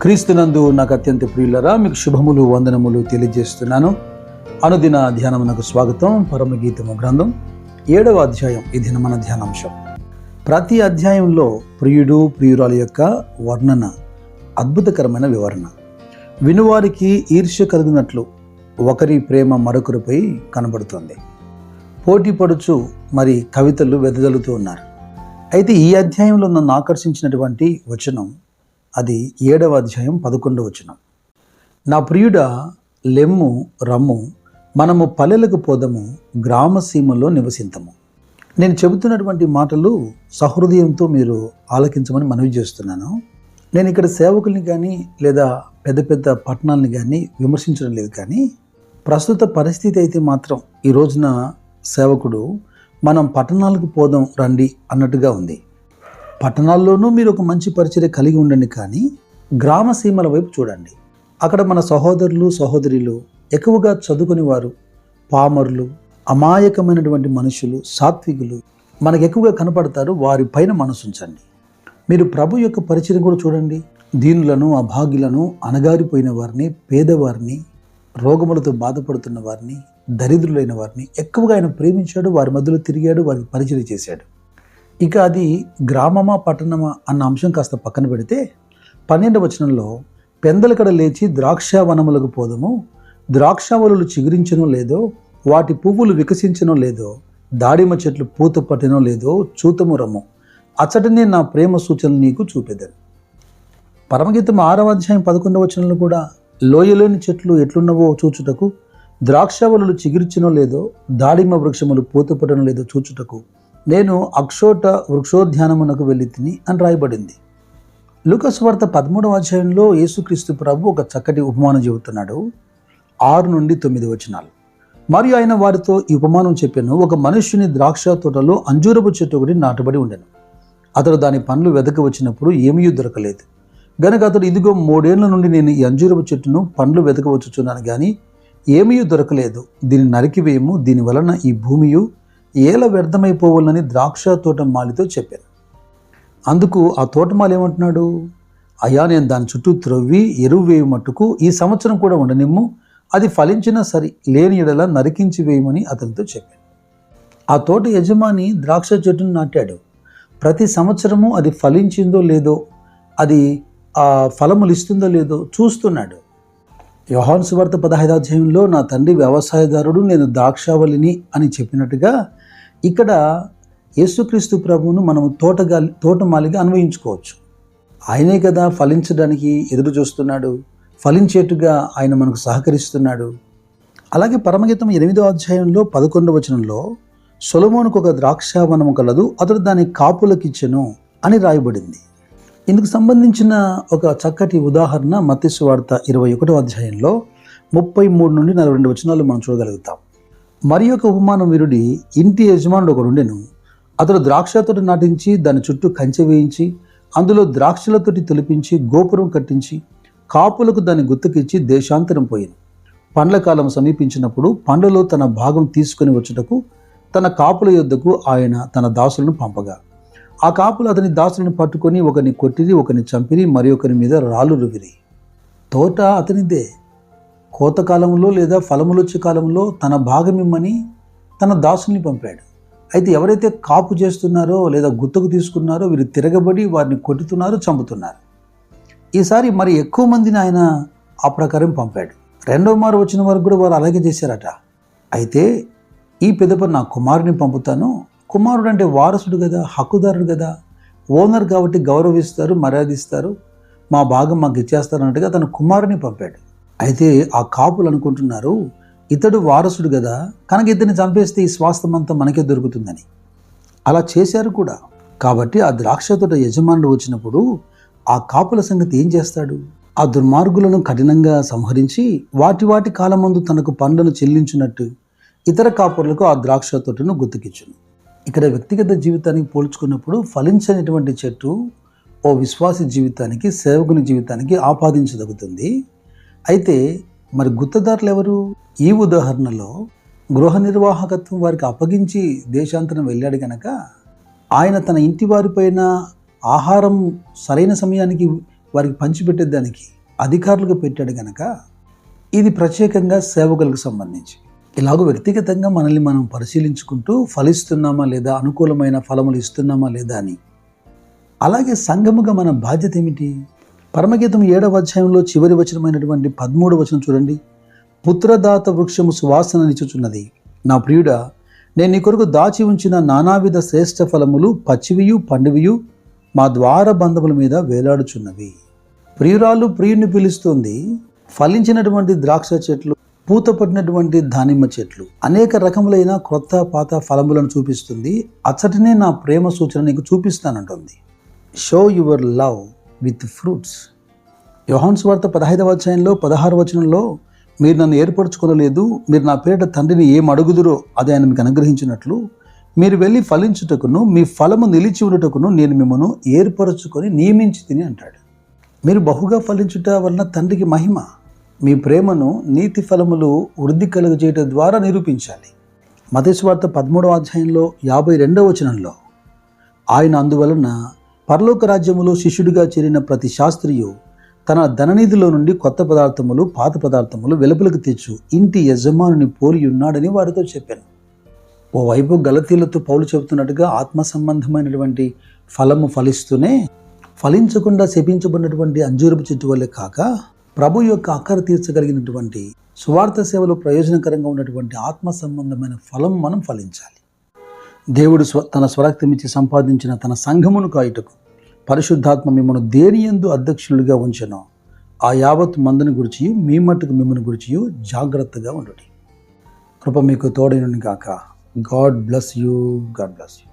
క్రీస్తునందు నాకు అత్యంత ప్రియులరా, మీకు శుభములు వందనములు తెలియజేస్తున్నాను. అనుదిన ధ్యానమునకు స్వాగతం. పరమగీతము గ్రంథం 7వ అధ్యాయం ఈ దిన మన ధ్యానాంశం. ప్రతి అధ్యాయంలో ప్రియుడు ప్రియురాల యొక్క వర్ణన, అద్భుతకరమైన వివరణ. వినువారికి ఈర్ష్య కలిగినట్లు ఒకరి ప్రేమ మరొకరిపై కనబడుతుంది. పోటీ పడుచు మరి కవితలు వెదజల్లుతూ ఉన్నారు. అయితే ఈ అధ్యాయంలో నన్ను ఆకర్షించినటువంటి వచనం అది 7వ అధ్యాయం 11వ వచనం. నా ప్రియుడా లెమ్ము రమ్ము, మనము పల్లెలకు పోదము, గ్రామ సీమలో నివసింతము. నేను చెబుతున్నటువంటి మాటలు సహృదయంతో మీరు ఆలకించమని మనవి చేస్తున్నాను. నేను ఇక్కడ సేవకుల్ని కానీ లేదా పెద్ద పెద్ద పట్టణాలని కానీ విమర్శించడం లేదు, కానీ ప్రస్తుత పరిస్థితి అయితే మాత్రం ఈ రోజున సేవకుడు మనం పట్టణాలకు పోదాం రండి అన్నట్టుగా ఉంది. పట్టణాల్లోనూ మీరు ఒక మంచి పరిచర్య కలిగి ఉండండి, కానీ గ్రామ సీమల వైపు చూడండి. అక్కడ మన సహోదరులు సహోదరులు ఎక్కువగా చదువుకుని వారు, పామరులు, అమాయకమైనటువంటి మనుషులు, సాత్వికులు మనకు ఎక్కువగా కనపడతారు. వారి పైన మనసు ఉంచండి. మీరు ప్రభు యొక్క పరిచర్య కూడా చూడండి. దీనులను, అభాగ్యులను, అణగారిపోయిన వారిని, పేదవారిని, రోగములతో బాధపడుతున్న వారిని, దరిద్రులైన వారిని ఎక్కువగా ఆయన ప్రేమించాడు. వారి మధ్యలో తిరిగాడు, వారికి పరిచర్య చేశాడు. ఇక అది గ్రామమా పట్టణమా అన్న అంశం కాస్త పక్కన పెడితే 12వ వచనంలో పెందలకడ లేచి ద్రాక్షావనములకు పోదము, ద్రాక్షావనులు చిగురించనో లేదో, వాటి పువ్వులు వికసించనో లేదో, దాడిమ చెట్లు పూత పట్టినో లేదో చూతము రమ్ము, అచ్చటనే నా ప్రేమ సూచనలు నీకు చూపెదను. పరమగీతం 6వ అధ్యాయం 11వ వచనంలో కూడా లోయలోని చెట్లు ఎట్లున్నవో చూచుటకు, ద్రాక్షావనులు చిగురించనో లేదో, దాడిమ వృక్షములు పూత పట్టనో లేదో చూచుటకు నేను అక్షోట వృక్షోద్యానమునకు వెళ్ళి తిని అని రాయబడింది. లూకా సువార్త 13వ అధ్యాయంలో యేసుక్రీస్తు ప్రభు ఒక చక్కటి ఉపమానం చెబుతున్నాడు. 6 నుండి 9 వచనాలు. మరియు ఆయన వారితో ఈ ఉపమానం చెప్పాను. ఒక మనుష్యుని ద్రాక్ష తోటలో అంజూరపు చెట్టు ఒకటి నాటబడి ఉండెను. అతడు దాని పండ్లు వెదక వచ్చినప్పుడు ఏమీ దొరకలేదు. గనుక అతడు, ఇదిగో 3 ఏళ్ల నుండి నేను ఈ అంజూరపు చెట్టును పండ్లు వెదక వచ్చుచున్నాను, కానీ ఏమీ దొరకలేదు. దీన్ని నరికివేయము, దీని వలన ఈ భూమియు ఏల వ్యర్థమైపోవాలని ద్రాక్ష తోటమాలితో చెప్పాను. అందుకు ఆ తోటమాలి ఏమంటున్నాడు? అయ్యా, నేను దాని చుట్టూ త్రవ్వి ఎరువు వేయు మట్టుకు ఈ సంవత్సరం కూడా ఉండనిమ్ము, అది ఫలించినా సరి, లేని ఎడల నరికించి వేయమని అతనితో చెప్పాను. ఆ తోట యజమాని ద్రాక్ష చెట్టును నాటాడు. ప్రతి సంవత్సరము అది ఫలించిందో లేదో, అది ఫలములు ఇస్తుందో లేదో చూస్తున్నాడు. యోహాను సువార్త 15వ అధ్యాయంలో నా తండ్రి వ్యవసాయదారుడు, నేను ద్రాక్షావళిని అని చెప్పినట్టుగా ఇక్కడ యేసుక్రీస్తు ప్రభువును మనము తోటమాలిగా అన్వయించుకోవచ్చు. ఆయనే కదా ఫలించడానికి ఎదురు చూస్తున్నాడు, ఫలించేట్టుగా ఆయన మనకు సహకరిస్తున్నాడు. అలాగే పరమగీతం 8వ అధ్యాయంలో 11వ వచనంలో సొలొమోనుకు ఒక ద్రాక్షావనము కలదు, అతడు దాని కాపులకిచ్చెను అని రాయబడింది. ఇందుకు సంబంధించిన ఒక చక్కటి ఉదాహరణ మత్తయి సువార్త 21వ అధ్యాయంలో 33 నుండి 42 వచనాలు మనం చూడగలుగుతాం. మరి ఒక ఉపమానం వీరుడి ఇంటి యజమానుడు ఒకడుండెను. అతడు ద్రాక్ష తోట నాటించి దాని చుట్టూ కంచె వేయించి అందులో ద్రాక్షలతోటి తొలిపించి గోపురం కట్టించి కాపులకు దాన్ని గుత్తకిచ్చి దేశాంతరం పోయాను. పండ్ల కాలం సమీపించినప్పుడు పండ్లలో తన భాగం తీసుకుని వచ్చుటకు తన కాపుల యొద్దకు ఆయన తన దాసులను పంపగా, ఆ కాపులు అతని దాసులను పట్టుకొని ఒకరిని కొట్టిరి, ఒకరిని చంపిరి, మరి ఒకరి మీద రాళ్ళు రువిరి. తోట అతనిదే. కోతకాలంలో లేదా ఫలములొచ్చే కాలంలో తన భాగం ఇమ్మని తన దాసుల్ని పంపాడు. అయితే ఎవరైతే కాపు చేస్తున్నారో లేదా గుత్తకు తీసుకున్నారో వీరు తిరగబడి వారిని కొట్టుతున్నారు, చంపుతున్నారు. ఈసారి మరి ఎక్కువ మందిని ఆయన ఆ ప్రకారం పంపాడు. 2వ మారు వచ్చిన వరకు కూడా వారు అలాగే చేశారట. అయితే ఈ పెద్దప నా కుమారుని పంపుతాను. కుమారుడు అంటే వారసుడు కదా, హక్కుదారుడు కదా, ఓనర్ కాబట్టి గౌరవిస్తారు, మర్యాదిస్తారు, మా భాగం మాకు ఇచ్చేస్తారు అన్నట్టుగా తన కుమారుని పంపాడు. అయితే ఆ కాపులు అనుకుంటున్నారు, ఇతడు వారసుడు కదా, కనుక ఇతన్ని చంపేస్తే ఈ స్వాస్థ్యం అంతా మనకే దొరుకుతుందని. అలా చేశారు కూడా. కాబట్టి ఆ ద్రాక్ష తోట యజమానుడు వచ్చినప్పుడు ఆ కాపుల సంగతి ఏం చేస్తాడు? ఆ దుర్మార్గులను కఠినంగా సంహరించి వాటి కాలమందు తనకు పండ్లను చెల్లించినట్టు ఇతర కాపులకు ఆ ద్రాక్ష తోటను గుర్తుకిచ్చును. ఇక్కడ వ్యక్తిగత జీవితానికి పోల్చుకున్నప్పుడు ఫలించనిటువంటి చెట్టు ఓ విశ్వాసి జీవితానికి, సేవకుని జీవితానికి ఆపాదించదగుతుంది. అయితే మరి గుత్తదారులు ఎవరు? ఈ ఉదాహరణలో గృహ నిర్వాహకత్వం వారికి అప్పగించి దేశాంతరం వెళ్ళాడు కనుక ఆయన తన ఇంటి వారిపైన ఆహారం సరైన సమయానికి వారికి పంచిపెట్టేదానికి అధికారులకు పెట్టాడు గనక ఇది ప్రత్యేకంగా సేవకులకు సంబంధించి. ఇలాగ వ్యక్తిగతంగా మనల్ని మనం పరిశీలించుకుంటూ ఫలిస్తున్నామా లేదా, అనుకూలమైన ఫలములు ఇస్తున్నామా లేదా అని. అలాగే సంఘముగా మన బాధ్యత ఏమిటి? పరమగీతం 7వ అధ్యాయంలో చివరి వచనమైనటువంటి 13వ వచనం చూడండి. పుత్రదాత వృక్షము సువాసన నిచ్చుచున్నది. నా ప్రియుడా, నేను నీ కొరకు దాచి ఉంచిన నానావిధ శ్రేష్ఠ ఫలములు పచ్చివియు పండువియు మా ద్వార బంధముల మీద వేలాడుచున్నవి. ప్రియురాలు ప్రియుడిని పిలుస్తుంది. ఫలించినటువంటి ద్రాక్ష చెట్లు, పూత పడినటువంటి దానిమ్మ చెట్లు, అనేక రకములైన క్రొత్త పాత ఫలములను చూపిస్తుంది. అచ్చటనే నా ప్రేమ సూచన నీకు చూపిస్తానంటుంది. Show your love with fruits. యోహాను సువార్త 15వ అధ్యాయంలో 16వ వచనంలో, మీరు నన్ను ఏర్పరచుకొనలేదు, మీరు నా పేరిట తండ్రిని ఏం అడుగుదురో అది ఆయన మీకు అనుగ్రహించినట్లు మీరు వెళ్ళి ఫలించుటకును మీ ఫలము నిలిచి ఉండుటకును నేను మిమ్మల్ని ఏర్పరచుకొని నియమించి తిని అంటాడు. మీరు బహుగా ఫలించుట వలన తండ్రికి మహిమ. మీ ప్రేమను నీతి ఫలములు వృద్ధి కలుగజేయటం ద్వారా నిరూపించాలి. మత్తయి సువార్త 13వ అధ్యాయంలో 52వ వచనంలో, ఆయన అందువలన పరలోక రాజ్యములో శిష్యుడిగా చేరిన ప్రతి శాస్త్రియు తన ధననిధిలో నుండి కొత్త పదార్థములు పాత పదార్థములు వెలుపలకు తెచ్చు ఇంటి యజమానుని పోలి ఉన్నాడని వారితో చెప్పాను. ఓవైపు గలతీలతో పౌలు చెబుతున్నట్టుగా ఆత్మ సంబంధమైనటువంటి ఫలము ఫలిస్తూనే, ఫలించకుండా శపించబడినటువంటి అంజూరపు చెట్టు వల్లే కాక ప్రభు యొక్క అక్కర తీర్చగలిగినటువంటి సువార్త సేవలో ప్రయోజనకరంగా ఉన్నటువంటి ఆత్మ సంబంధమైన ఫలం మనం ఫలించాలి. దేవుడు తన స్వరక్తమిచ్చి సంపాదించిన తన సంఘమును కాయుటకు పరిశుద్ధాత్మ మిమ్మల్ని దేనియందు అధ్యక్షులుగా ఉంచెనో ఆ యావత్ మందుని గురించి మీ మట్టుకు మిమ్మల్ని గురించి జాగ్రత్తగా ఉండండి. కృప మీకు తోడైనను గాక. God bless you. God bless you.